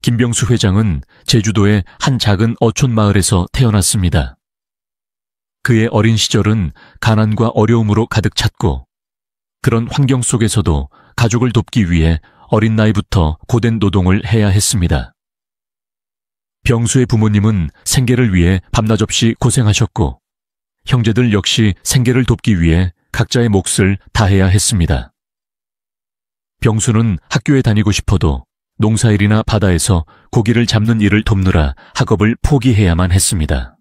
김병수 회장은 제주도의 한 작은 어촌 마을에서 태어났습니다. 그의 어린 시절은 가난과 어려움으로 가득 찼고 그런 환경 속에서도 가족을 돕기 위해 어린 나이부터 고된 노동을 해야 했습니다. 병수의 부모님은 생계를 위해 밤낮 없이 고생하셨고 형제들 역시 생계를 돕기 위해 각자의 몫을 다해야 했습니다. 병수는 학교에 다니고 싶어도 농사일이나 바다에서 고기를 잡는 일을 돕느라 학업을 포기해야만 했습니다.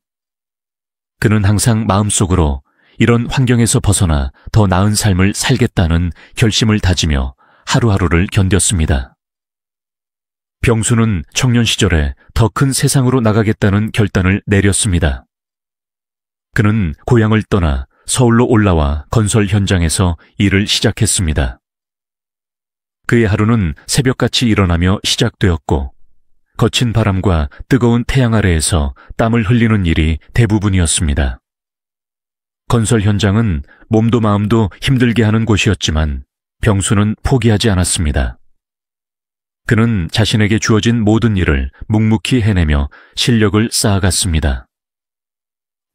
그는 항상 마음속으로 이런 환경에서 벗어나 더 나은 삶을 살겠다는 결심을 다지며 하루하루를 견뎠습니다. 병수는 청년 시절에 더 큰 세상으로 나가겠다는 결단을 내렸습니다. 그는 고향을 떠나 서울로 올라와 건설 현장에서 일을 시작했습니다. 그의 하루는 새벽같이 일어나며 시작되었고 거친 바람과 뜨거운 태양 아래에서 땀을 흘리는 일이 대부분이었습니다. 건설 현장은 몸도 마음도 힘들게 하는 곳이었지만 병수는 포기하지 않았습니다. 그는 자신에게 주어진 모든 일을 묵묵히 해내며 실력을 쌓아갔습니다.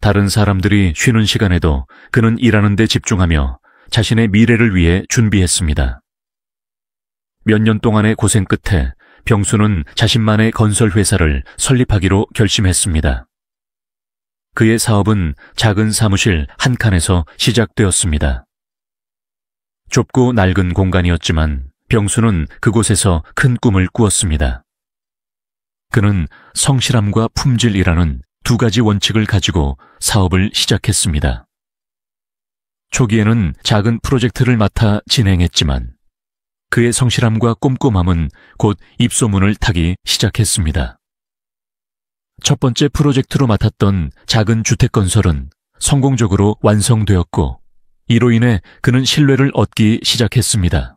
다른 사람들이 쉬는 시간에도 그는 일하는 데 집중하며 자신의 미래를 위해 준비했습니다. 몇 년 동안의 고생 끝에 병수는 자신만의 건설 회사를 설립하기로 결심했습니다. 그의 사업은 작은 사무실 한 칸에서 시작되었습니다. 좁고 낡은 공간이었지만 병수는 그곳에서 큰 꿈을 꾸었습니다. 그는 성실함과 품질이라는 두 가지 원칙을 가지고 사업을 시작했습니다. 초기에는 작은 프로젝트를 맡아 진행했지만 그의 성실함과 꼼꼼함은 곧 입소문을 타기 시작했습니다. 첫 번째 프로젝트로 맡았던 작은 주택 건설은 성공적으로 완성되었고 이로 인해 그는 신뢰를 얻기 시작했습니다.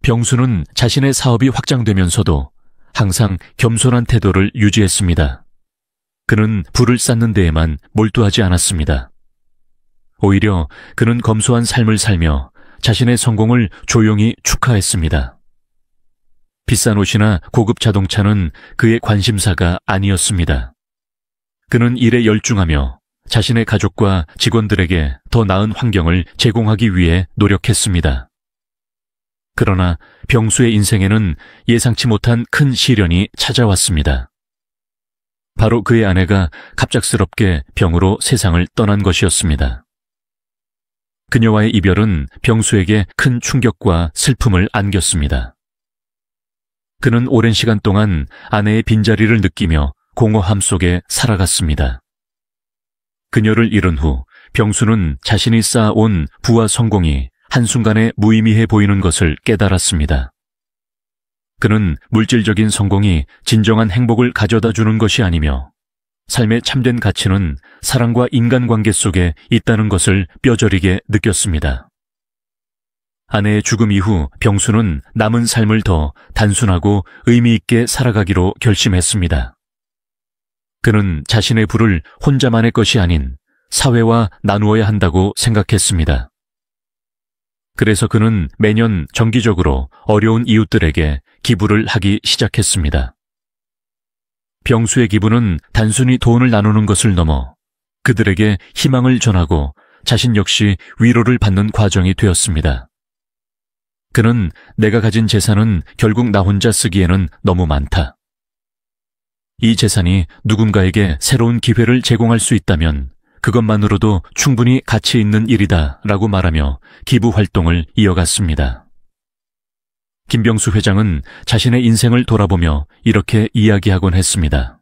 병수는 자신의 사업이 확장되면서도 항상 겸손한 태도를 유지했습니다. 그는 불을 쌓는 데에만 몰두하지 않았습니다. 오히려 그는 검소한 삶을 살며 자신의 성공을 조용히 축하했습니다. 비싼 옷이나 고급 자동차는 그의 관심사가 아니었습니다. 그는 일에 열중하며 자신의 가족과 직원들에게 더 나은 환경을 제공하기 위해 노력했습니다. 그러나 병수의 인생에는 예상치 못한 큰 시련이 찾아왔습니다. 바로 그의 아내가 갑작스럽게 병으로 세상을 떠난 것이었습니다. 그녀와의 이별은 병수에게 큰 충격과 슬픔을 안겼습니다. 그는 오랜 시간 동안 아내의 빈자리를 느끼며 공허함 속에 살아갔습니다. 그녀를 잃은 후 병수는 자신이 쌓아온 부와 성공이 한순간에 무의미해 보이는 것을 깨달았습니다. 그는 물질적인 성공이 진정한 행복을 가져다 주는 것이 아니며 삶의 참된 가치는 사랑과 인간관계 속에 있다는 것을 뼈저리게 느꼈습니다. 아내의 죽음 이후 병수는 남은 삶을 더 단순하고 의미 있게 살아가기로 결심했습니다. 그는 자신의 부를 혼자만의 것이 아닌 사회와 나누어야 한다고 생각했습니다. 그래서 그는 매년 정기적으로 어려운 이웃들에게 기부를 하기 시작했습니다. 병수의 기부는 단순히 돈을 나누는 것을 넘어 그들에게 희망을 전하고 자신 역시 위로를 받는 과정이 되었습니다. 그는 내가 가진 재산은 결국 나 혼자 쓰기에는 너무 많다. 이 재산이 누군가에게 새로운 기회를 제공할 수 있다면 그것만으로도 충분히 가치 있는 일이다 라고 말하며 기부 활동을 이어갔습니다. 김병수 회장은 자신의 인생을 돌아보며 이렇게 이야기하곤 했습니다.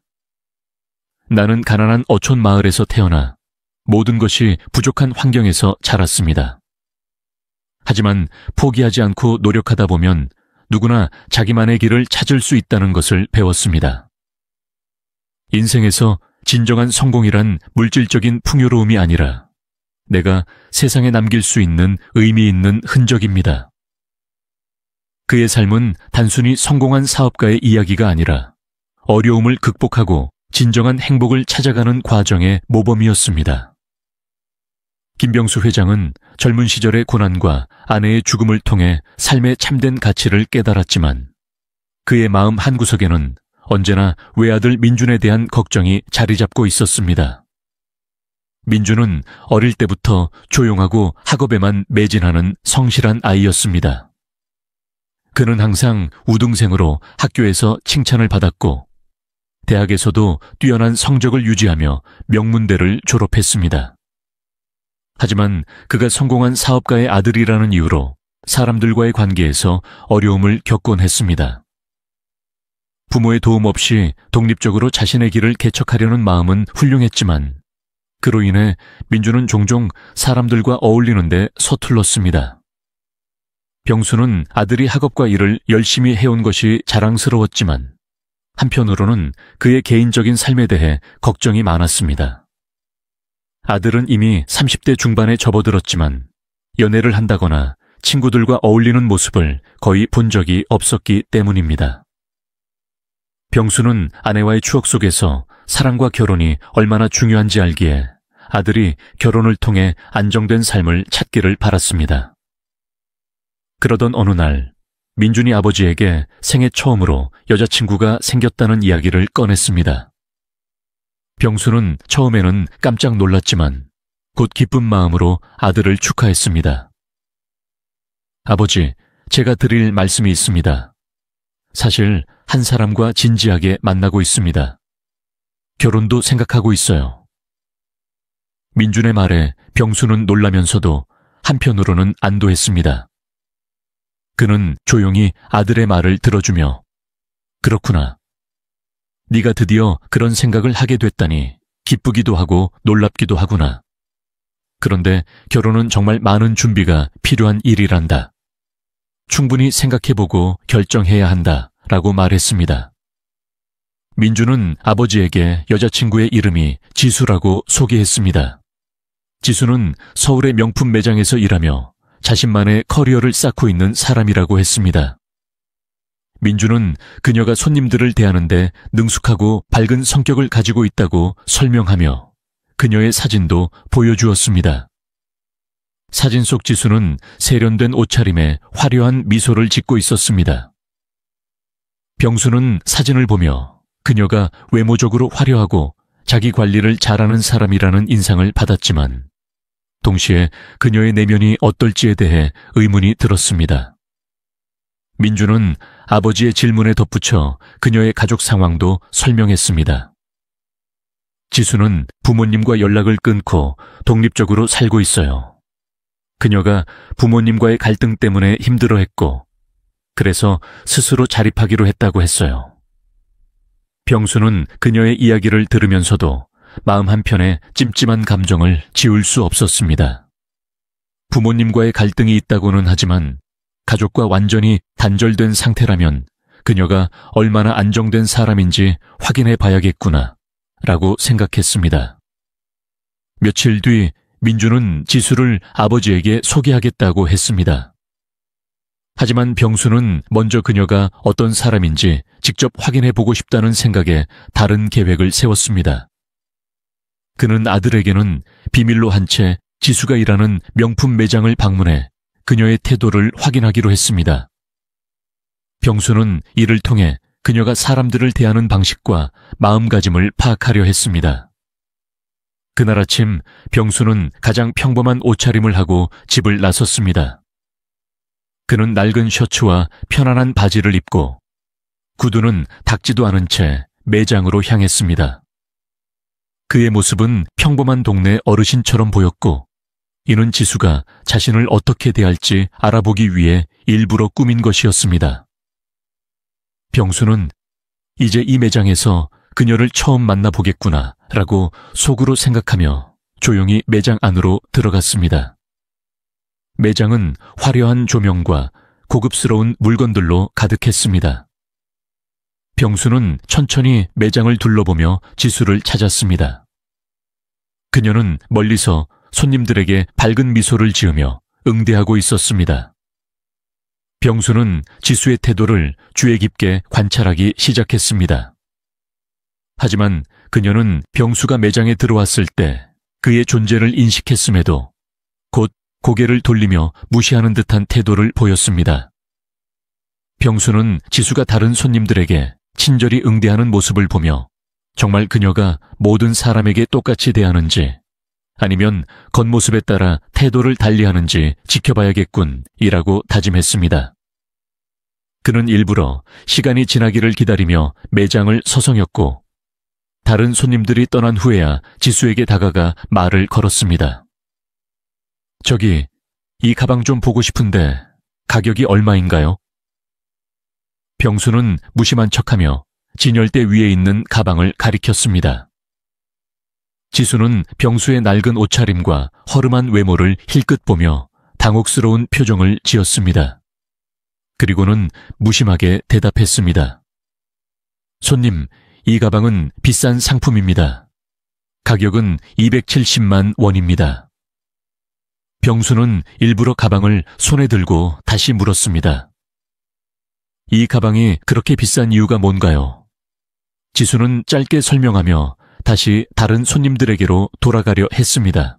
나는 가난한 어촌 마을에서 태어나 모든 것이 부족한 환경에서 자랐습니다. 하지만 포기하지 않고 노력하다 보면 누구나 자기만의 길을 찾을 수 있다는 것을 배웠습니다. 인생에서 진정한 성공이란 물질적인 풍요로움이 아니라 내가 세상에 남길 수 있는 의미 있는 흔적입니다. 그의 삶은 단순히 성공한 사업가의 이야기가 아니라 어려움을 극복하고 진정한 행복을 찾아가는 과정의 모범이었습니다. 김병수 회장은 젊은 시절의 고난과 아내의 죽음을 통해 삶의 참된 가치를 깨달았지만 그의 마음 한구석에는 언제나 외아들 민준에 대한 걱정이 자리 잡고 있었습니다. 민준은 어릴 때부터 조용하고 학업에만 매진하는 성실한 아이였습니다. 그는 항상 우등생으로 학교에서 칭찬을 받았고 대학에서도 뛰어난 성적을 유지하며 명문대를 졸업했습니다. 하지만 그가 성공한 사업가의 아들이라는 이유로 사람들과의 관계에서 어려움을 겪곤 했습니다. 부모의 도움 없이 독립적으로 자신의 길을 개척하려는 마음은 훌륭했지만 그로 인해 민준은 종종 사람들과 어울리는데 서툴렀습니다. 병수는 아들이 학업과 일을 열심히 해온 것이 자랑스러웠지만 한편으로는 그의 개인적인 삶에 대해 걱정이 많았습니다. 아들은 이미 30대 중반에 접어들었지만 연애를 한다거나 친구들과 어울리는 모습을 거의 본 적이 없었기 때문입니다. 병수는 아내와의 추억 속에서 사랑과 결혼이 얼마나 중요한지 알기에 아들이 결혼을 통해 안정된 삶을 찾기를 바랐습니다. 그러던 어느 날 민준이 아버지에게 생애 처음으로 여자친구가 생겼다는 이야기를 꺼냈습니다. 병수는 처음에는 깜짝 놀랐지만 곧 기쁜 마음으로 아들을 축하했습니다. 아버지, 제가 드릴 말씀이 있습니다. 사실 한 사람과 진지하게 만나고 있습니다. 결혼도 생각하고 있어요. 민준의 말에 병수는 놀라면서도 한편으로는 안도했습니다. 그는 조용히 아들의 말을 들어주며 그렇구나. 네가 드디어 그런 생각을 하게 됐다니 기쁘기도 하고 놀랍기도 하구나. 그런데 결혼은 정말 많은 준비가 필요한 일이란다. 충분히 생각해보고 결정해야 한다 라고 말했습니다. 민준은 아버지에게 여자친구의 이름이 지수라고 소개했습니다. 지수는 서울의 명품 매장에서 일하며 자신만의 커리어를 쌓고 있는 사람이라고 했습니다. 민준은 그녀가 손님들을 대하는데 능숙하고 밝은 성격을 가지고 있다고 설명하며 그녀의 사진도 보여주었습니다. 사진 속 지수는 세련된 옷차림에 화려한 미소를 짓고 있었습니다. 병수는 사진을 보며 그녀가 외모적으로 화려하고 자기 관리를 잘하는 사람이라는 인상을 받았지만 동시에 그녀의 내면이 어떨지에 대해 의문이 들었습니다. 민준은 아버지의 질문에 덧붙여 그녀의 가족 상황도 설명했습니다. 지수는 부모님과 연락을 끊고 독립적으로 살고 있어요. 그녀가 부모님과의 갈등 때문에 힘들어했고 그래서 스스로 자립하기로 했다고 했어요. 병수는 그녀의 이야기를 들으면서도 마음 한편에 찜찜한 감정을 지울 수 없었습니다. 부모님과의 갈등이 있다고는 하지만 가족과 완전히 단절된 상태라면 그녀가 얼마나 안정된 사람인지 확인해 봐야겠구나 라고 생각했습니다. 며칠 뒤 민준은 지수를 아버지에게 소개하겠다고 했습니다. 하지만 병수는 먼저 그녀가 어떤 사람인지 직접 확인해 보고 싶다는 생각에 다른 계획을 세웠습니다. 그는 아들에게는 비밀로 한 채 지수가 일하는 명품 매장을 방문해 그녀의 태도를 확인하기로 했습니다. 병수는 이를 통해 그녀가 사람들을 대하는 방식과 마음가짐을 파악하려 했습니다. 그날 아침 병수는 가장 평범한 옷차림을 하고 집을 나섰습니다. 그는 낡은 셔츠와 편안한 바지를 입고 구두는 닦지도 않은 채 매장으로 향했습니다. 그의 모습은 평범한 동네 어르신처럼 보였고 이는 지수가 자신을 어떻게 대할지 알아보기 위해 일부러 꾸민 것이었습니다. 병수는 이제 이 매장에서 그녀를 처음 만나보겠구나 라고 속으로 생각하며 조용히 매장 안으로 들어갔습니다. 매장은 화려한 조명과 고급스러운 물건들로 가득했습니다. 병수는 천천히 매장을 둘러보며 지수를 찾았습니다. 그녀는 멀리서 손님들에게 밝은 미소를 지으며 응대하고 있었습니다. 병수는 지수의 태도를 주의 깊게 관찰하기 시작했습니다. 하지만 그녀는 병수가 매장에 들어왔을 때 그의 존재를 인식했음에도 곧 고개를 돌리며 무시하는 듯한 태도를 보였습니다. 병수는 지수가 다른 손님들에게 친절히 응대하는 모습을 보며 정말 그녀가 모든 사람에게 똑같이 대하는지 아니면 겉모습에 따라 태도를 달리하는지 지켜봐야겠군 이라고 다짐했습니다. 그는 일부러 시간이 지나기를 기다리며 매장을 서성였고 다른 손님들이 떠난 후에야 지수에게 다가가 말을 걸었습니다. 저기, 이 가방 좀 보고 싶은데 가격이 얼마인가요? 병수는 무심한 척하며 진열대 위에 있는 가방을 가리켰습니다. 지수는 병수의 낡은 옷차림과 허름한 외모를 힐끗 보며 당혹스러운 표정을 지었습니다. 그리고는 무심하게 대답했습니다. 손님, 이 가방은 비싼 상품입니다. 가격은 270만 원입니다. 병수는 일부러 가방을 손에 들고 다시 물었습니다. 이 가방이 그렇게 비싼 이유가 뭔가요? 지수는 짧게 설명하며 다시 다른 손님들에게로 돌아가려 했습니다.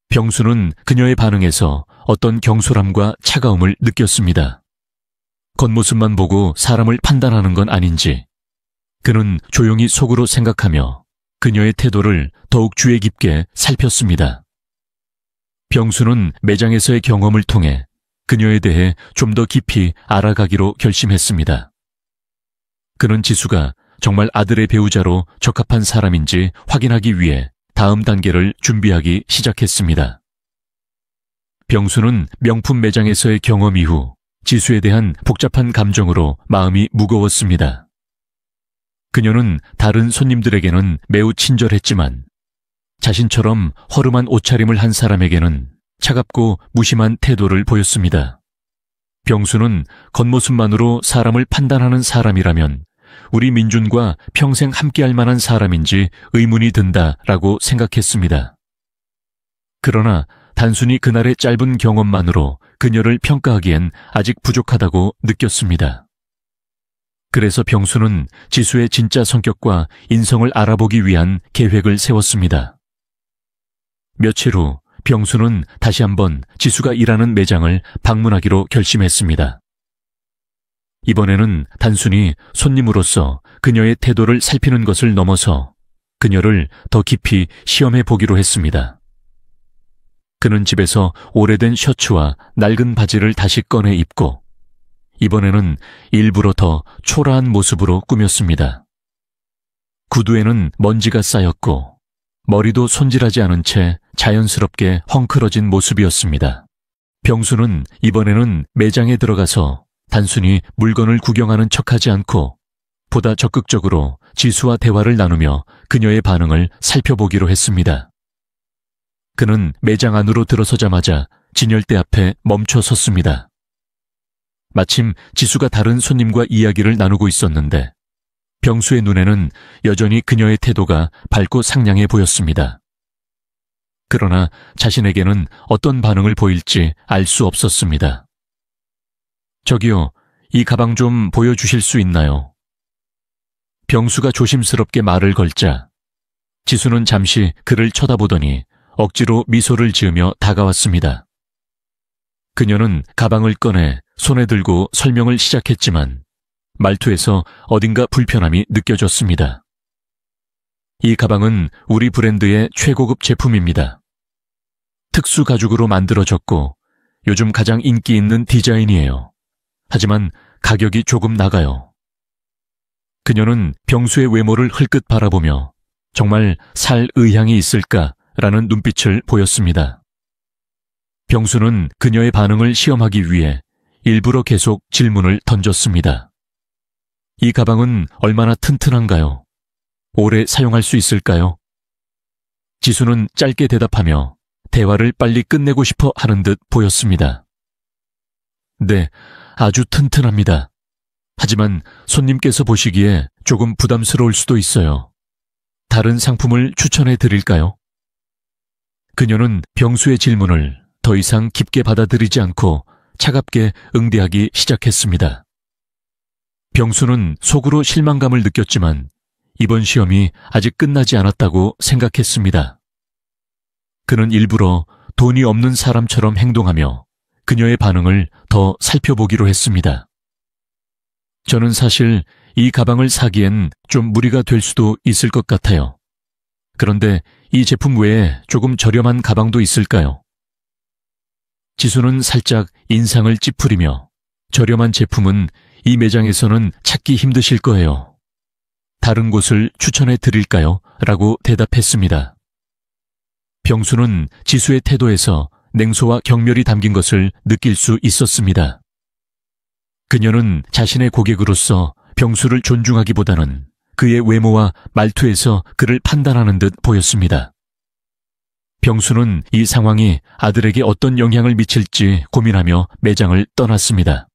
병수는 그녀의 반응에서 어떤 경솔함과 차가움을 느꼈습니다. 겉모습만 보고 사람을 판단하는 건 아닌지 그는 조용히 속으로 생각하며 그녀의 태도를 더욱 주의 깊게 살폈습니다. 병수는 매장에서의 경험을 통해 그녀에 대해 좀 더 깊이 알아가기로 결심했습니다. 그는 지수가 정말 아들의 배우자로 적합한 사람인지 확인하기 위해 다음 단계를 준비하기 시작했습니다. 병수는 명품 매장에서의 경험 이후 지수에 대한 복잡한 감정으로 마음이 무거웠습니다. 그녀는 다른 손님들에게는 매우 친절했지만 자신처럼 허름한 옷차림을 한 사람에게는 차갑고 무심한 태도를 보였습니다. 병수는 겉모습만으로 사람을 판단하는 사람이라면 우리 민준과 평생 함께할 만한 사람인지 의문이 든다라고 생각했습니다. 그러나 단순히 그날의 짧은 경험만으로 그녀를 평가하기엔 아직 부족하다고 느꼈습니다. 그래서 병수는 지수의 진짜 성격과 인성을 알아보기 위한 계획을 세웠습니다. 며칠 후 병수는 다시 한번 지수가 일하는 매장을 방문하기로 결심했습니다. 이번에는 단순히 손님으로서 그녀의 태도를 살피는 것을 넘어서 그녀를 더 깊이 시험해 보기로 했습니다. 그는 집에서 오래된 셔츠와 낡은 바지를 다시 꺼내 입고 이번에는 일부러 더 초라한 모습으로 꾸몄습니다. 구두에는 먼지가 쌓였고 머리도 손질하지 않은 채 자연스럽게 헝클어진 모습이었습니다. 병수는 이번에는 매장에 들어가서 단순히 물건을 구경하는 척하지 않고 보다 적극적으로 지수와 대화를 나누며 그녀의 반응을 살펴보기로 했습니다. 그는 매장 안으로 들어서자마자 진열대 앞에 멈춰 섰습니다. 마침 지수가 다른 손님과 이야기를 나누고 있었는데 병수의 눈에는 여전히 그녀의 태도가 밝고 상냥해 보였습니다. 그러나 자신에게는 어떤 반응을 보일지 알 수 없었습니다. 저기요, 이 가방 좀 보여주실 수 있나요? 병수가 조심스럽게 말을 걸자 지수는 잠시 그를 쳐다보더니 억지로 미소를 지으며 다가왔습니다. 그녀는 가방을 꺼내 손에 들고 설명을 시작했지만 말투에서 어딘가 불편함이 느껴졌습니다. 이 가방은 우리 브랜드의 최고급 제품입니다. 특수 가죽으로 만들어졌고 요즘 가장 인기 있는 디자인이에요. 하지만 가격이 조금 나가요. 그녀는 병수의 외모를 흘끗 바라보며 정말 살 의향이 있을까라는 눈빛을 보였습니다. 병수는 그녀의 반응을 시험하기 위해 일부러 계속 질문을 던졌습니다. 이 가방은 얼마나 튼튼한가요? 오래 사용할 수 있을까요? 지수는 짧게 대답하며 대화를 빨리 끝내고 싶어 하는 듯 보였습니다. 네, 아주 튼튼합니다. 하지만 손님께서 보시기에 조금 부담스러울 수도 있어요. 다른 상품을 추천해 드릴까요? 그녀는 병수의 질문을 더 이상 깊게 받아들이지 않고 차갑게 응대하기 시작했습니다. 병수는 속으로 실망감을 느꼈지만 이번 시험이 아직 끝나지 않았다고 생각했습니다. 그는 일부러 돈이 없는 사람처럼 행동하며 그녀의 반응을 더 살펴보기로 했습니다. 저는 사실 이 가방을 사기엔 좀 무리가 될 수도 있을 것 같아요. 그런데 이 제품 외에 조금 저렴한 가방도 있을까요? 지수는 살짝 인상을 찌푸리며 저렴한 제품은 이 매장에서는 찾기 힘드실 거예요. 다른 곳을 추천해 드릴까요? 라고 대답했습니다. 병수는 지수의 태도에서 냉소와 경멸이 담긴 것을 느낄 수 있었습니다. 그녀는 자신의 고객으로서 병수를 존중하기보다는 그의 외모와 말투에서 그를 판단하는 듯 보였습니다. 병수는 이 상황이 아들에게 어떤 영향을 미칠지 고민하며 매장을 떠났습니다.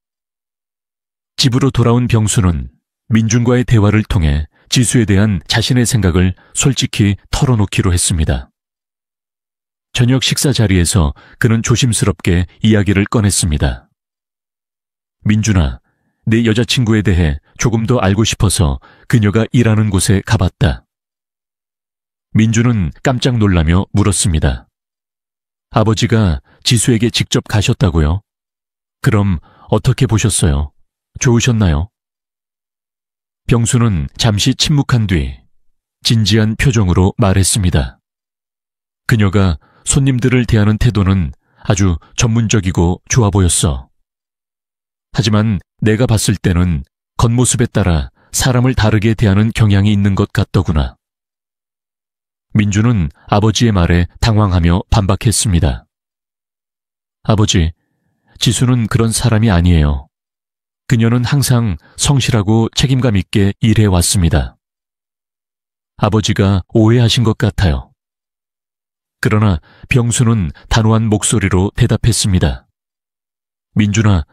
집으로 돌아온 병수는 민준과의 대화를 통해 지수에 대한 자신의 생각을 솔직히 털어놓기로 했습니다. 저녁 식사 자리에서 그는 조심스럽게 이야기를 꺼냈습니다. 민준아, 내 여자친구에 대해 조금 더 알고 싶어서 그녀가 일하는 곳에 가봤다. 민준은 깜짝 놀라며 물었습니다. 아버지가 지수에게 직접 가셨다고요? 그럼 어떻게 보셨어요? 좋으셨나요? 병수는 잠시 침묵한 뒤 진지한 표정으로 말했습니다. 그녀가 손님들을 대하는 태도는 아주 전문적이고 좋아 보였어. 하지만 내가 봤을 때는 겉모습에 따라 사람을 다르게 대하는 경향이 있는 것 같더구나. 민주는 아버지의 말에 당황하며 반박했습니다. 아버지, 지수는 그런 사람이 아니에요. 그녀는 항상 성실하고 책임감 있게 일해왔습니다. 아버지가 오해하신 것 같아요. 그러나 병수는 단호한 목소리로 대답했습니다. 민준아,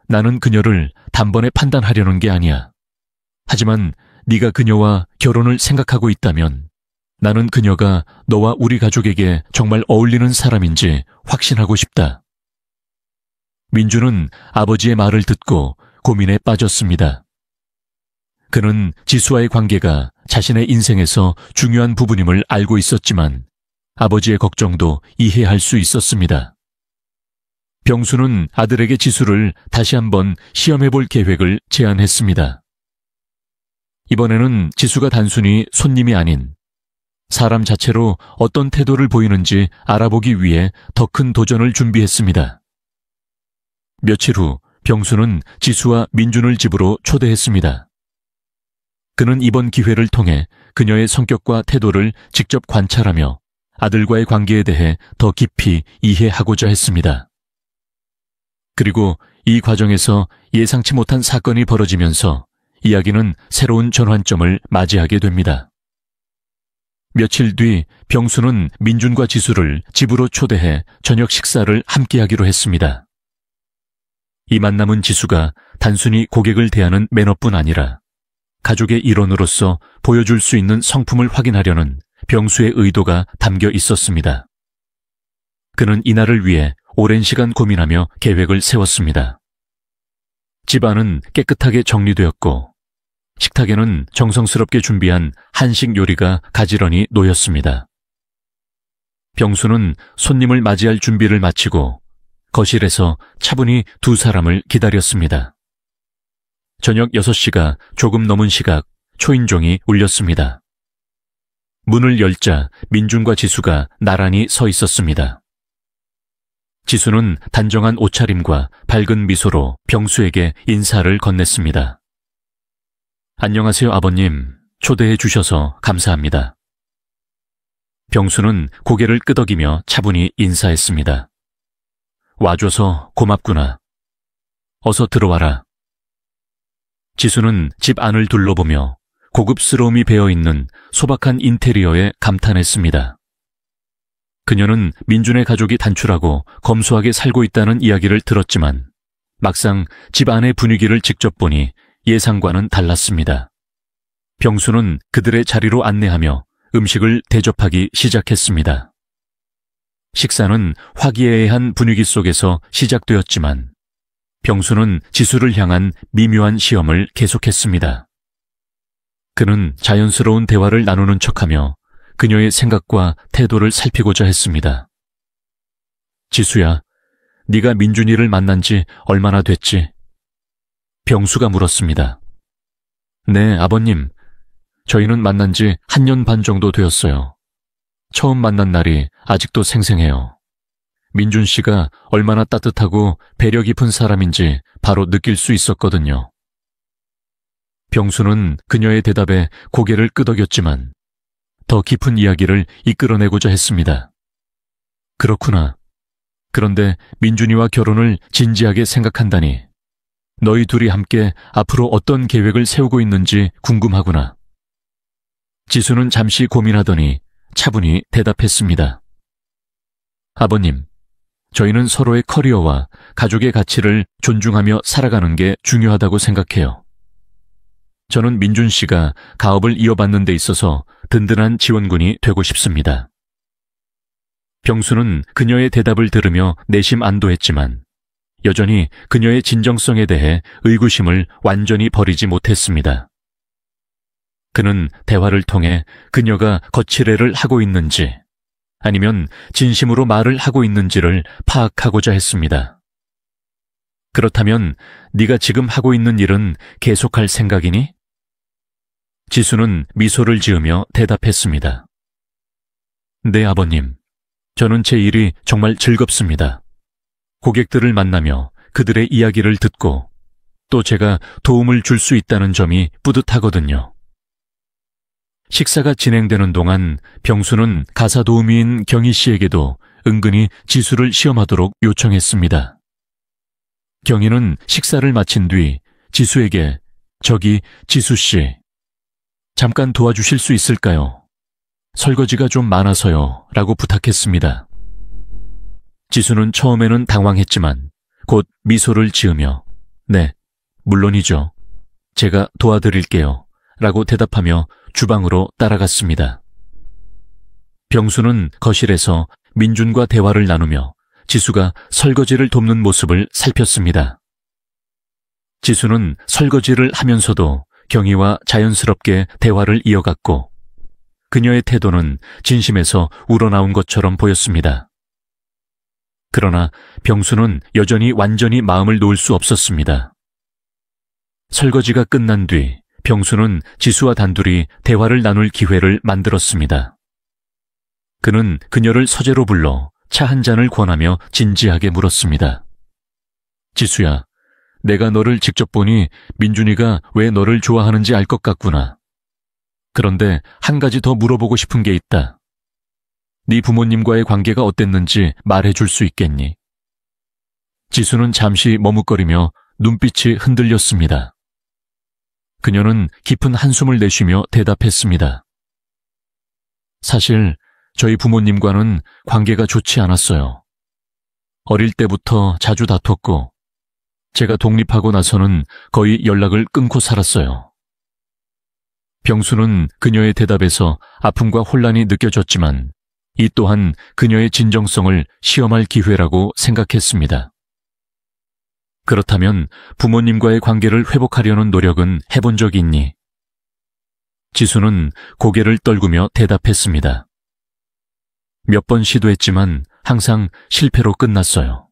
나는 그녀를 단번에 판단하려는 게 아니야. 하지만 네가 그녀와 결혼을 생각하고 있다면 나는 그녀가 너와 우리 가족에게 정말 어울리는 사람인지 확신하고 싶다. 민주는 아버지의 말을 듣고 고민에 빠졌습니다. 그는 지수와의 관계가 자신의 인생에서 중요한 부분임을 알고 있었지만 아버지의 걱정도 이해할 수 있었습니다. 병수는 아들에게 지수를 다시 한번 시험해볼 계획을 제안했습니다. 이번에는 지수가 단순히 손님이 아닌 사람 자체로 어떤 태도를 보이는지 알아보기 위해 더 큰 도전을 준비했습니다. 며칠 후 병수는 지수와 민준을 집으로 초대했습니다. 그는 이번 기회를 통해 그녀의 성격과 태도를 직접 관찰하며 아들과의 관계에 대해 더 깊이 이해하고자 했습니다. 그리고 이 과정에서 예상치 못한 사건이 벌어지면서 이야기는 새로운 전환점을 맞이하게 됩니다. 며칠 뒤 병수는 민준과 지수를 집으로 초대해 저녁 식사를 함께하기로 했습니다. 이 만남은 지수가 단순히 고객을 대하는 매너뿐 아니라 가족의 일원으로서 보여줄 수 있는 성품을 확인하려는 병수의 의도가 담겨 있었습니다. 그는 이날을 위해 오랜 시간 고민하며 계획을 세웠습니다. 집안은 깨끗하게 정리되었고 식탁에는 정성스럽게 준비한 한식 요리가 가지런히 놓였습니다. 병수는 손님을 맞이할 준비를 마치고 거실에서 차분히 두 사람을 기다렸습니다. 저녁 6시가 조금 넘은 시각 초인종이 울렸습니다. 문을 열자 민준과 지수가 나란히 서 있었습니다. 지수는 단정한 옷차림과 밝은 미소로 병수에게 인사를 건넸습니다. 안녕하세요, 아버님. 초대해 주셔서 감사합니다. 병수는 고개를 끄덕이며 차분히 인사했습니다. 와줘서 고맙구나. 어서 들어와라. 지수는 집 안을 둘러보며 고급스러움이 배어있는 소박한 인테리어에 감탄했습니다. 그녀는 민준의 가족이 단출하고 검소하게 살고 있다는 이야기를 들었지만 막상 집 안의 분위기를 직접 보니 예상과는 달랐습니다. 병수는 그들의 자리로 안내하며 음식을 대접하기 시작했습니다. 식사는 화기애애한 분위기 속에서 시작되었지만 병수는 지수를 향한 미묘한 시험을 계속했습니다. 그는 자연스러운 대화를 나누는 척하며 그녀의 생각과 태도를 살피고자 했습니다. 지수야, 네가 민준이를 만난 지 얼마나 됐지? 병수가 물었습니다. 네, 아버님. 저희는 만난 지 1년 반 정도 되었어요. 처음 만난 날이 아직도 생생해요. 민준 씨가 얼마나 따뜻하고 배려 깊은 사람인지 바로 느낄 수 있었거든요. 병수는 그녀의 대답에 고개를 끄덕였지만 더 깊은 이야기를 이끌어내고자 했습니다. 그렇구나. 그런데 민준이와 결혼을 진지하게 생각한다니. 너희 둘이 함께 앞으로 어떤 계획을 세우고 있는지 궁금하구나. 지수는 잠시 고민하더니 차분히 대답했습니다. 아버님, 저희는 서로의 커리어와 가족의 가치를 존중하며 살아가는 게 중요하다고 생각해요. 저는 민준 씨가 가업을 이어받는 데 있어서 든든한 지원군이 되고 싶습니다. 병수는 그녀의 대답을 들으며 내심 안도했지만 여전히 그녀의 진정성에 대해 의구심을 완전히 버리지 못했습니다. 그는 대화를 통해 그녀가 거칠애를 하고 있는지 아니면 진심으로 말을 하고 있는지를 파악하고자 했습니다. 그렇다면 네가 지금 하고 있는 일은 계속할 생각이니? 지수는 미소를 지으며 대답했습니다. 네, 아버님. 저는 제 일이 정말 즐겁습니다. 고객들을 만나며 그들의 이야기를 듣고 또 제가 도움을 줄 수 있다는 점이 뿌듯하거든요. 식사가 진행되는 동안 병수는 가사 도우미인 경희 씨에게도 은근히 지수를 시험하도록 요청했습니다. 경희는 식사를 마친 뒤 지수에게 저기 지수 씨, 잠깐 도와주실 수 있을까요? 설거지가 좀 많아서요 라고 부탁했습니다. 지수는 처음에는 당황했지만 곧 미소를 지으며 네, 물론이죠. 제가 도와드릴게요 라고 대답하며 주방으로 따라갔습니다. 병수는 거실에서 민준과 대화를 나누며 지수가 설거지를 돕는 모습을 살폈습니다. 지수는 설거지를 하면서도 경희와 자연스럽게 대화를 이어갔고 그녀의 태도는 진심에서 우러나온 것처럼 보였습니다. 그러나 병수는 여전히 완전히 마음을 놓을 수 없었습니다. 설거지가 끝난 뒤 병수는 지수와 단둘이 대화를 나눌 기회를 만들었습니다. 그는 그녀를 서재로 불러 차 한 잔을 권하며 진지하게 물었습니다. 지수야, 내가 너를 직접 보니 민준이가 왜 너를 좋아하는지 알 것 같구나. 그런데 한 가지 더 물어보고 싶은 게 있다. 네 부모님과의 관계가 어땠는지 말해줄 수 있겠니? 지수는 잠시 머뭇거리며 눈빛이 흔들렸습니다. 그녀는 깊은 한숨을 내쉬며 대답했습니다. 사실 저희 부모님과는 관계가 좋지 않았어요. 어릴 때부터 자주 다퉜고 제가 독립하고 나서는 거의 연락을 끊고 살았어요. 병수는 그녀의 대답에서 아픔과 혼란이 느껴졌지만 이 또한 그녀의 진정성을 시험할 기회라고 생각했습니다. 그렇다면 부모님과의 관계를 회복하려는 노력은 해본 적이 있니? 지수는 고개를 떨구며 대답했습니다. 몇 번 시도했지만 항상 실패로 끝났어요.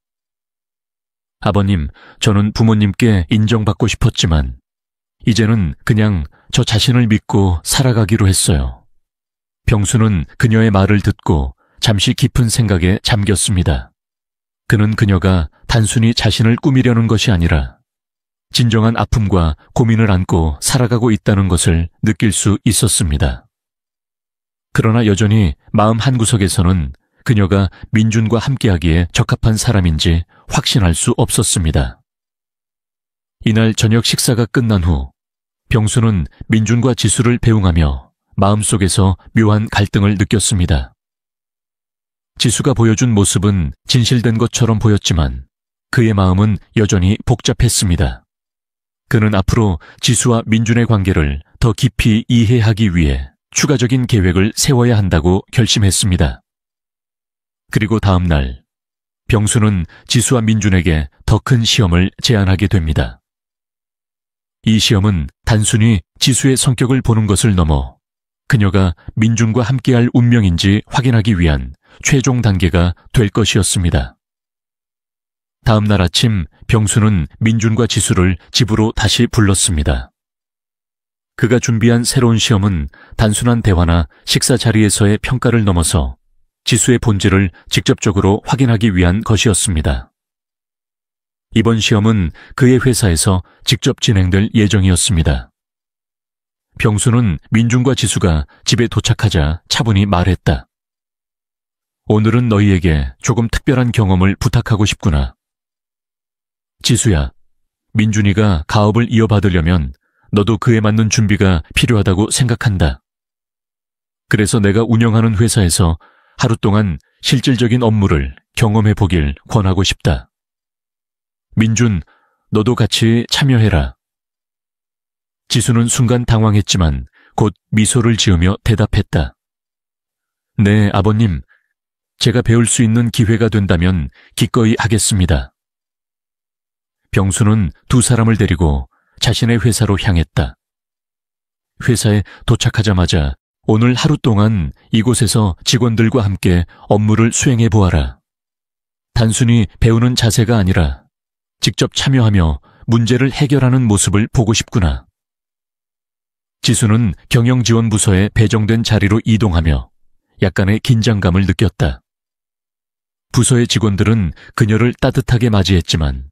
아버님, 저는 부모님께 인정받고 싶었지만 이제는 그냥 저 자신을 믿고 살아가기로 했어요. 병수는 그녀의 말을 듣고 잠시 깊은 생각에 잠겼습니다. 그는 그녀가 단순히 자신을 꾸미려는 것이 아니라 진정한 아픔과 고민을 안고 살아가고 있다는 것을 느낄 수 있었습니다. 그러나 여전히 마음 한구석에서는 그녀가 민준과 함께하기에 적합한 사람인지 확신할 수 없었습니다. 이날 저녁 식사가 끝난 후 병수는 민준과 지수를 배웅하며 마음속에서 묘한 갈등을 느꼈습니다. 지수가 보여준 모습은 진실된 것처럼 보였지만 그의 마음은 여전히 복잡했습니다. 그는 앞으로 지수와 민준의 관계를 더 깊이 이해하기 위해 추가적인 계획을 세워야 한다고 결심했습니다. 그리고 다음 날 병수는 지수와 민준에게 더 큰 시험을 제안하게 됩니다. 이 시험은 단순히 지수의 성격을 보는 것을 넘어 그녀가 민준과 함께할 운명인지 확인하기 위한 최종 단계가 될 것이었습니다. 다음 날 아침 병수는 민준과 지수를 집으로 다시 불렀습니다. 그가 준비한 새로운 시험은 단순한 대화나 식사 자리에서의 평가를 넘어서 지수의 본질을 직접적으로 확인하기 위한 것이었습니다. 이번 시험은 그의 회사에서 직접 진행될 예정이었습니다. 병수는 민준과 지수가 집에 도착하자 차분히 말했다. 오늘은 너희에게 조금 특별한 경험을 부탁하고 싶구나. 지수야, 민준이가 가업을 이어받으려면 너도 그에 맞는 준비가 필요하다고 생각한다. 그래서 내가 운영하는 회사에서 하루 동안 실질적인 업무를 경험해 보길 권하고 싶다. 민준, 너도 같이 참여해라. 지수는 순간 당황했지만 곧 미소를 지으며 대답했다. 네, 아버님. 제가 배울 수 있는 기회가 된다면 기꺼이 하겠습니다. 병수는 두 사람을 데리고 자신의 회사로 향했다. 회사에 도착하자마자 오늘 하루 동안 이곳에서 직원들과 함께 업무를 수행해 보아라. 단순히 배우는 자세가 아니라 직접 참여하며 문제를 해결하는 모습을 보고 싶구나. 지수는 경영지원부서에 배정된 자리로 이동하며 약간의 긴장감을 느꼈다. 부서의 직원들은 그녀를 따뜻하게 맞이했지만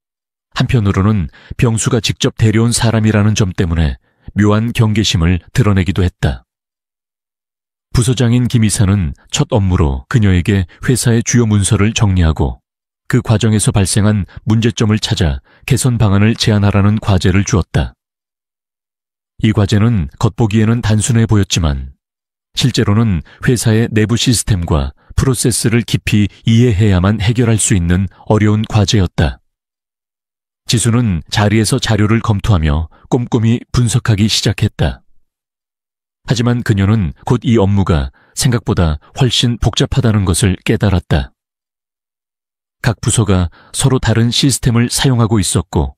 한편으로는 병수가 직접 데려온 사람이라는 점 때문에 묘한 경계심을 드러내기도 했다. 부서장인 김 이사는 첫 업무로 그녀에게 회사의 주요 문서를 정리하고 그 과정에서 발생한 문제점을 찾아 개선 방안을 제안하라는 과제를 주었다. 이 과제는 겉보기에는 단순해 보였지만 실제로는 회사의 내부 시스템과 프로세스를 깊이 이해해야만 해결할 수 있는 어려운 과제였다. 지수는 자리에서 자료를 검토하며 꼼꼼히 분석하기 시작했다. 하지만 그녀는 곧 이 업무가 생각보다 훨씬 복잡하다는 것을 깨달았다. 각 부서가 서로 다른 시스템을 사용하고 있었고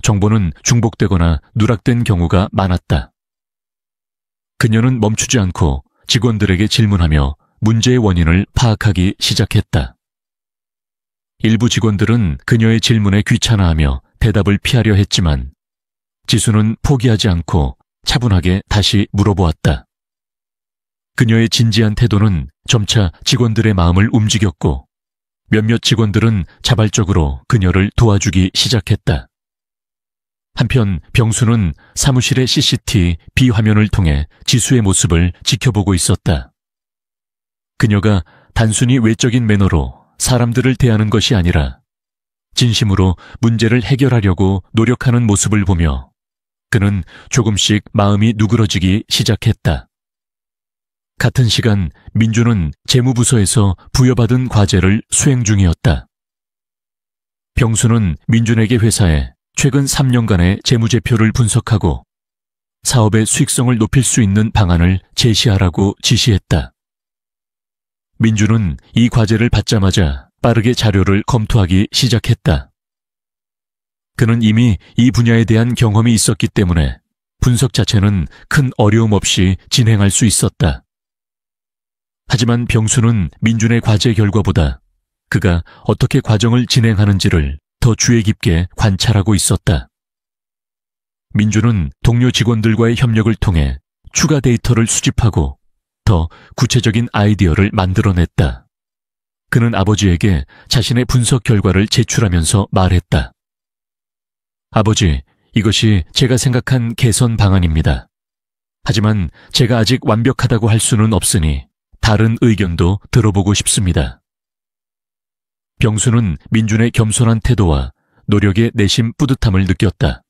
정보는 중복되거나 누락된 경우가 많았다. 그녀는 멈추지 않고 직원들에게 질문하며 문제의 원인을 파악하기 시작했다. 일부 직원들은 그녀의 질문에 귀찮아하며 대답을 피하려 했지만 지수는 포기하지 않고 차분하게 다시 물어보았다. 그녀의 진지한 태도는 점차 직원들의 마음을 움직였고 몇몇 직원들은 자발적으로 그녀를 도와주기 시작했다. 한편 병수는 사무실의 CCTV 비화면을 통해 지수의 모습을 지켜보고 있었다. 그녀가 단순히 외적인 매너로 사람들을 대하는 것이 아니라 진심으로 문제를 해결하려고 노력하는 모습을 보며 그는 조금씩 마음이 누그러지기 시작했다. 같은 시간 민주는 재무부서에서 부여받은 과제를 수행 중이었다. 병수는 민준에게 회사에 최근 3년간의 재무제표를 분석하고 사업의 수익성을 높일 수 있는 방안을 제시하라고 지시했다. 민주는 이 과제를 받자마자 빠르게 자료를 검토하기 시작했다. 그는 이미 이 분야에 대한 경험이 있었기 때문에 분석 자체는 큰 어려움 없이 진행할 수 있었다. 하지만 병수는 민준의 과제 결과보다 그가 어떻게 과정을 진행하는지를 더 주의 깊게 관찰하고 있었다. 민준은 동료 직원들과의 협력을 통해 추가 데이터를 수집하고 더 구체적인 아이디어를 만들어냈다. 그는 아버지에게 자신의 분석 결과를 제출하면서 말했다. 아버지, 이것이 제가 생각한 개선 방안입니다. 하지만 제가 아직 완벽하다고 할 수는 없으니 다른 의견도 들어보고 싶습니다. 병수는 민준의 겸손한 태도와 노력의 내심 뿌듯함을 느꼈다.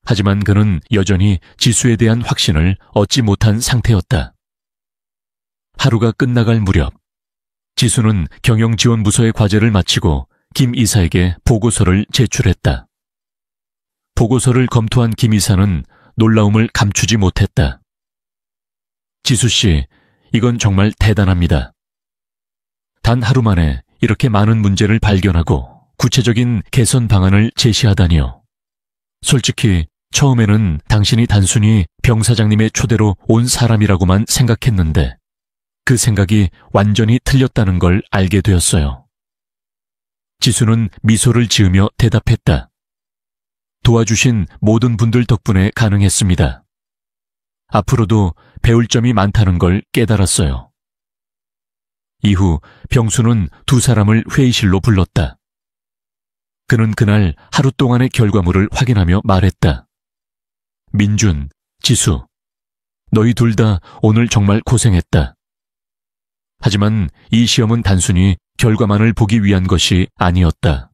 하지만 그는 여전히 지수에 대한 확신을 얻지 못한 상태였다. 하루가 끝나갈 무렵 지수는 경영지원부서의 과제를 마치고 김 이사에게 보고서를 제출했다. 보고서를 검토한 김 이사는 놀라움을 감추지 못했다. 지수 씨, 이건 정말 대단합니다. 단 하루 만에 이렇게 많은 문제를 발견하고 구체적인 개선 방안을 제시하다니요. 솔직히 처음에는 당신이 단순히 병 사장님의 초대로 온 사람이라고만 생각했는데 그 생각이 완전히 틀렸다는 걸 알게 되었어요. 지수는 미소를 지으며 대답했다. 도와주신 모든 분들 덕분에 가능했습니다. 앞으로도 배울 점이 많다는 걸 깨달았어요. 이후 병수는 두 사람을 회의실로 불렀다. 그는 그날 하루 동안의 결과물을 확인하며 말했다. 민준, 지수, 너희 둘 다 오늘 정말 고생했다. 하지만 이 시험은 단순히 결과만을 보기 위한 것이 아니었다.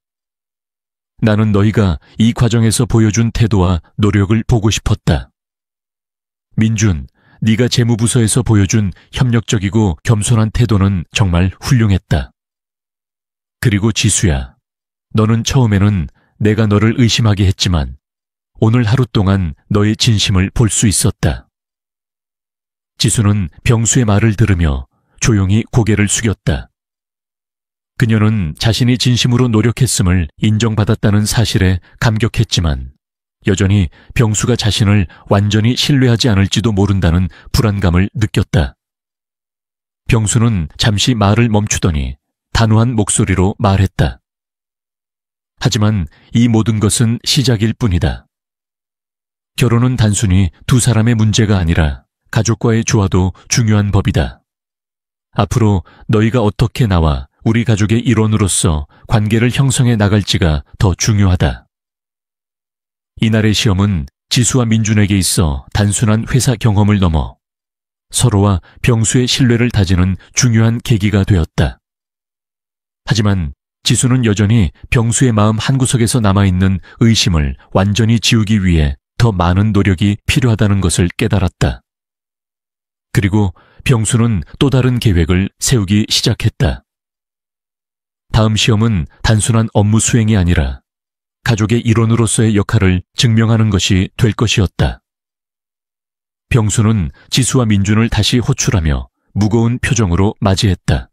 나는 너희가 이 과정에서 보여준 태도와 노력을 보고 싶었다. 민준, 네가 재무부서에서 보여준 협력적이고 겸손한 태도는 정말 훌륭했다. 그리고 지수야, 너는 처음에는 내가 너를 의심하게 했지만 오늘 하루 동안 너의 진심을 볼 수 있었다. 지수는 병수의 말을 들으며 조용히 고개를 숙였다. 그녀는 자신이 진심으로 노력했음을 인정받았다는 사실에 감격했지만 여전히 병수가 자신을 완전히 신뢰하지 않을지도 모른다는 불안감을 느꼈다. 병수는 잠시 말을 멈추더니 단호한 목소리로 말했다. 하지만 이 모든 것은 시작일 뿐이다. 결혼은 단순히 두 사람의 문제가 아니라 가족과의 조화도 중요한 법이다. 앞으로 너희가 어떻게 나와 우리 가족의 일원으로서 관계를 형성해 나갈지가 더 중요하다. 이날의 시험은 지수와 민준에게 있어 단순한 회사 경험을 넘어 서로와 병수의 신뢰를 다지는 중요한 계기가 되었다. 하지만 지수는 여전히 병수의 마음 한구석에서 남아있는 의심을 완전히 지우기 위해 더 많은 노력이 필요하다는 것을 깨달았다. 그리고 병수는 또 다른 계획을 세우기 시작했다. 다음 시험은 단순한 업무 수행이 아니라 가족의 일원으로서의 역할을 증명하는 것이 될 것이었다. 병수는 지수와 민준을 다시 호출하며 무거운 표정으로 맞이했다.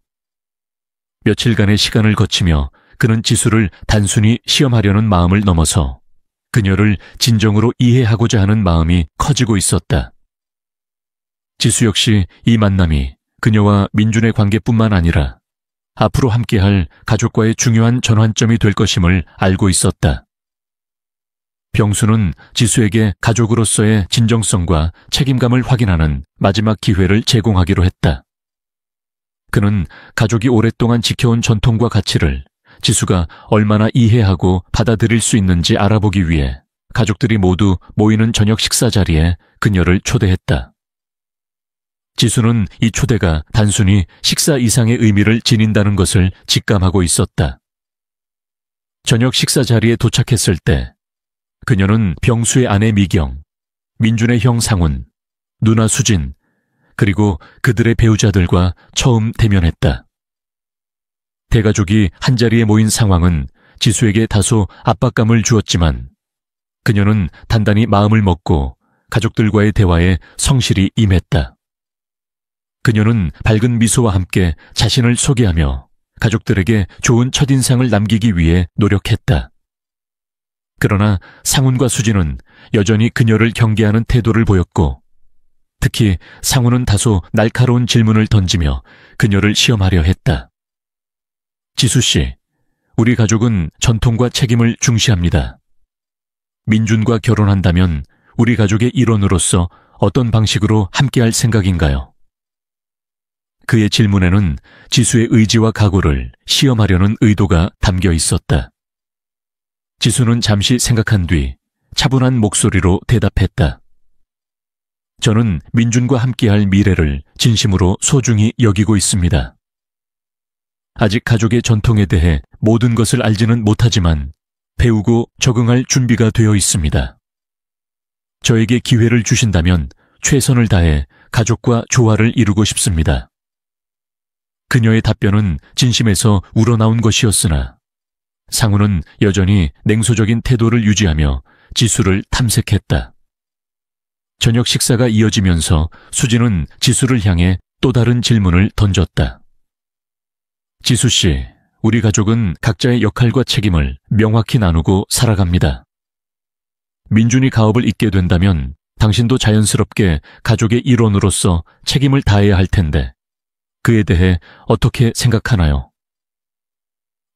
며칠간의 시간을 거치며 그는 지수를 단순히 시험하려는 마음을 넘어서 그녀를 진정으로 이해하고자 하는 마음이 커지고 있었다. 지수 역시 이 만남이 그녀와 민준의 관계뿐만 아니라 앞으로 함께할 가족과의 중요한 전환점이 될 것임을 알고 있었다. 병수는 지수에게 가족으로서의 진정성과 책임감을 확인하는 마지막 기회를 제공하기로 했다. 그는 가족이 오랫동안 지켜온 전통과 가치를 지수가 얼마나 이해하고 받아들일 수 있는지 알아보기 위해 가족들이 모두 모이는 저녁 식사 자리에 그녀를 초대했다. 지수는 이 초대가 단순히 식사 이상의 의미를 지닌다는 것을 직감하고 있었다. 저녁 식사 자리에 도착했을 때 그녀는 병수의 아내 미경, 민준의 형 상훈, 누나 수진, 그리고 그들의 배우자들과 처음 대면했다. 대가족이 한자리에 모인 상황은 지수에게 다소 압박감을 주었지만 그녀는 단단히 마음을 먹고 가족들과의 대화에 성실히 임했다. 그녀는 밝은 미소와 함께 자신을 소개하며 가족들에게 좋은 첫인상을 남기기 위해 노력했다. 그러나 상훈과 수진은 여전히 그녀를 경계하는 태도를 보였고 특히 상훈은 다소 날카로운 질문을 던지며 그녀를 시험하려 했다. 지수 씨, 우리 가족은 전통과 책임을 중시합니다. 민준과 결혼한다면 우리 가족의 일원으로서 어떤 방식으로 함께할 생각인가요? 그의 질문에는 지수의 의지와 각오를 시험하려는 의도가 담겨 있었다. 지수는 잠시 생각한 뒤 차분한 목소리로 대답했다. 저는 민준과 함께할 미래를 진심으로 소중히 여기고 있습니다. 아직 가족의 전통에 대해 모든 것을 알지는 못하지만 배우고 적응할 준비가 되어 있습니다. 저에게 기회를 주신다면 최선을 다해 가족과 조화를 이루고 싶습니다. 그녀의 답변은 진심에서 우러나온 것이었으나 상훈은 여전히 냉소적인 태도를 유지하며 지수를 탐색했다. 저녁 식사가 이어지면서 수진은 지수를 향해 또 다른 질문을 던졌다. 지수 씨, 우리 가족은 각자의 역할과 책임을 명확히 나누고 살아갑니다. 민준이 가업을 잇게 된다면 당신도 자연스럽게 가족의 일원으로서 책임을 다해야 할 텐데 그에 대해 어떻게 생각하나요?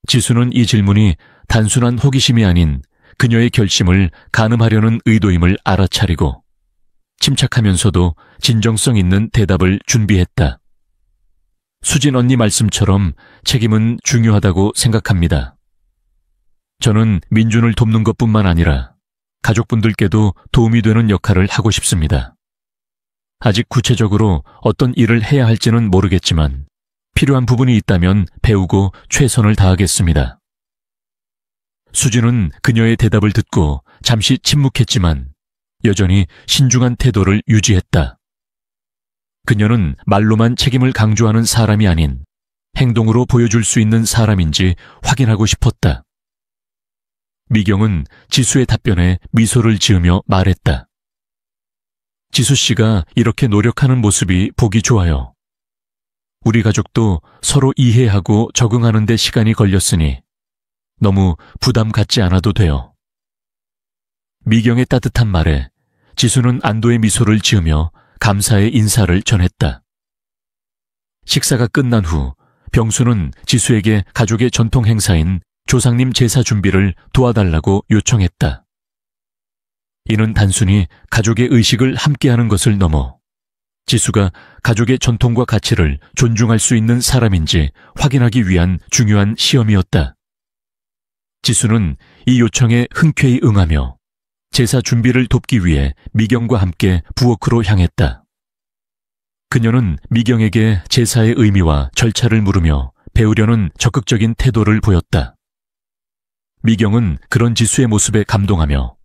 지수는 이 질문이 단순한 호기심이 아닌 그녀의 결심을 가늠하려는 의도임을 알아차리고 침착하면서도 진정성 있는 대답을 준비했다. 수진 언니 말씀처럼 책임은 중요하다고 생각합니다. 저는 민준을 돕는 것뿐만 아니라 가족분들께도 도움이 되는 역할을 하고 싶습니다. 아직 구체적으로 어떤 일을 해야 할지는 모르겠지만 필요한 부분이 있다면 배우고 최선을 다하겠습니다. 수진은 그녀의 대답을 듣고 잠시 침묵했지만 여전히 신중한 태도를 유지했다. 그녀는 말로만 책임을 강조하는 사람이 아닌 행동으로 보여줄 수 있는 사람인지 확인하고 싶었다. 미경은 지수의 답변에 미소를 지으며 말했다. 지수 씨가 이렇게 노력하는 모습이 보기 좋아요. 우리 가족도 서로 이해하고 적응하는 데 시간이 걸렸으니 너무 부담 갖지 않아도 돼요. 미경의 따뜻한 말에 지수는 안도의 미소를 지으며 감사의 인사를 전했다. 식사가 끝난 후 병수는 지수에게 가족의 전통 행사인 조상님 제사 준비를 도와달라고 요청했다. 이는 단순히 가족의 의식을 함께하는 것을 넘어 지수가 가족의 전통과 가치를 존중할 수 있는 사람인지 확인하기 위한 중요한 시험이었다. 지수는 이 요청에 흔쾌히 응하며 제사 준비를 돕기 위해 미경과 함께 부엌으로 향했다. 그녀는 미경에게 제사의 의미와 절차를 물으며 배우려는 적극적인 태도를 보였다. 미경은 그런 지수의 모습에 감동하며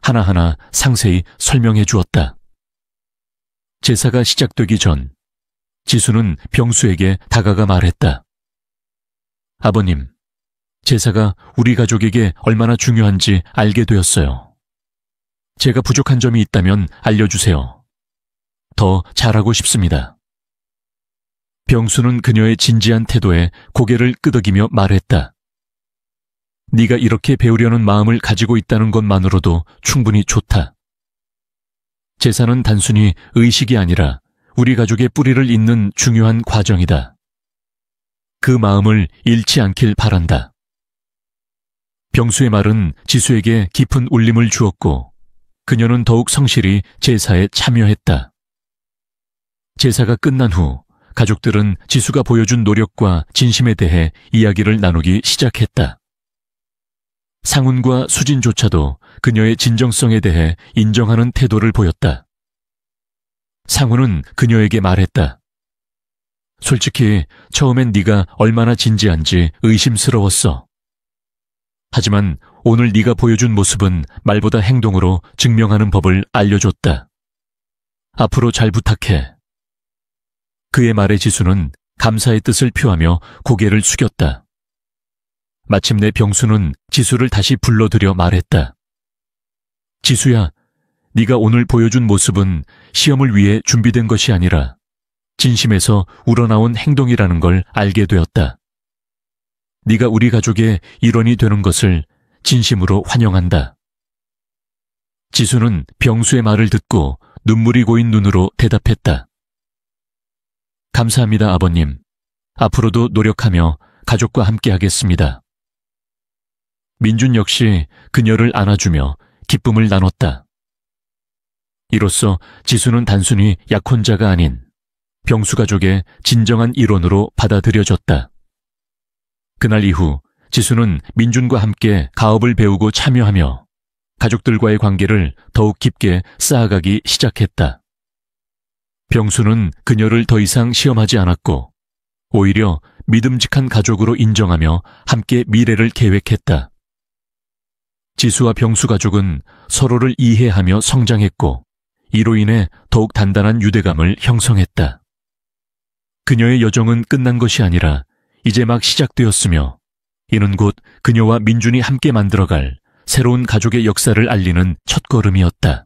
하나하나 상세히 설명해 주었다. 제사가 시작되기 전 지수는 병수에게 다가가 말했다. 아버님, 제사가 우리 가족에게 얼마나 중요한지 알게 되었어요. 제가 부족한 점이 있다면 알려주세요. 더 잘하고 싶습니다. 병수는 그녀의 진지한 태도에 고개를 끄덕이며 말했다. 네가 이렇게 배우려는 마음을 가지고 있다는 것만으로도 충분히 좋다. 제사는 단순히 의식이 아니라 우리 가족의 뿌리를 잇는 중요한 과정이다. 그 마음을 잃지 않길 바란다. 병수의 말은 지수에게 깊은 울림을 주었고 그녀는 더욱 성실히 제사에 참여했다. 제사가 끝난 후 가족들은 지수가 보여준 노력과 진심에 대해 이야기를 나누기 시작했다. 상훈과 수진조차도 그녀의 진정성에 대해 인정하는 태도를 보였다. 상훈은 그녀에게 말했다. 솔직히 처음엔 네가 얼마나 진지한지 의심스러웠어. 하지만 오늘 네가 보여준 모습은 말보다 행동으로 증명하는 법을 알려줬다. 앞으로 잘 부탁해. 그의 말에 지수는 감사의 뜻을 표하며 고개를 숙였다. 마침내 병수는 지수를 다시 불러들여 말했다. 지수야, 네가 오늘 보여준 모습은 시험을 위해 준비된 것이 아니라 진심에서 우러나온 행동이라는 걸 알게 되었다. 네가 우리 가족의 일원이 되는 것을 진심으로 환영한다. 지수는 병수의 말을 듣고 눈물이 고인 눈으로 대답했다. 감사합니다, 아버님. 앞으로도 노력하며 가족과 함께 하겠습니다. 민준 역시 그녀를 안아주며 기쁨을 나눴다. 이로써 지수는 단순히 약혼자가 아닌 병수 가족의 진정한 일원으로 받아들여졌다. 그날 이후 지수는 민준과 함께 가업을 배우고 참여하며 가족들과의 관계를 더욱 깊게 쌓아가기 시작했다. 병수는 그녀를 더 이상 시험하지 않았고 오히려 믿음직한 가족으로 인정하며 함께 미래를 계획했다. 지수와 병수 가족은 서로를 이해하며 성장했고 이로 인해 더욱 단단한 유대감을 형성했다. 그녀의 여정은 끝난 것이 아니라 이제 막 시작되었으며 이는 곧 그녀와 민준이 함께 만들어갈 새로운 가족의 역사를 알리는 첫걸음이었다.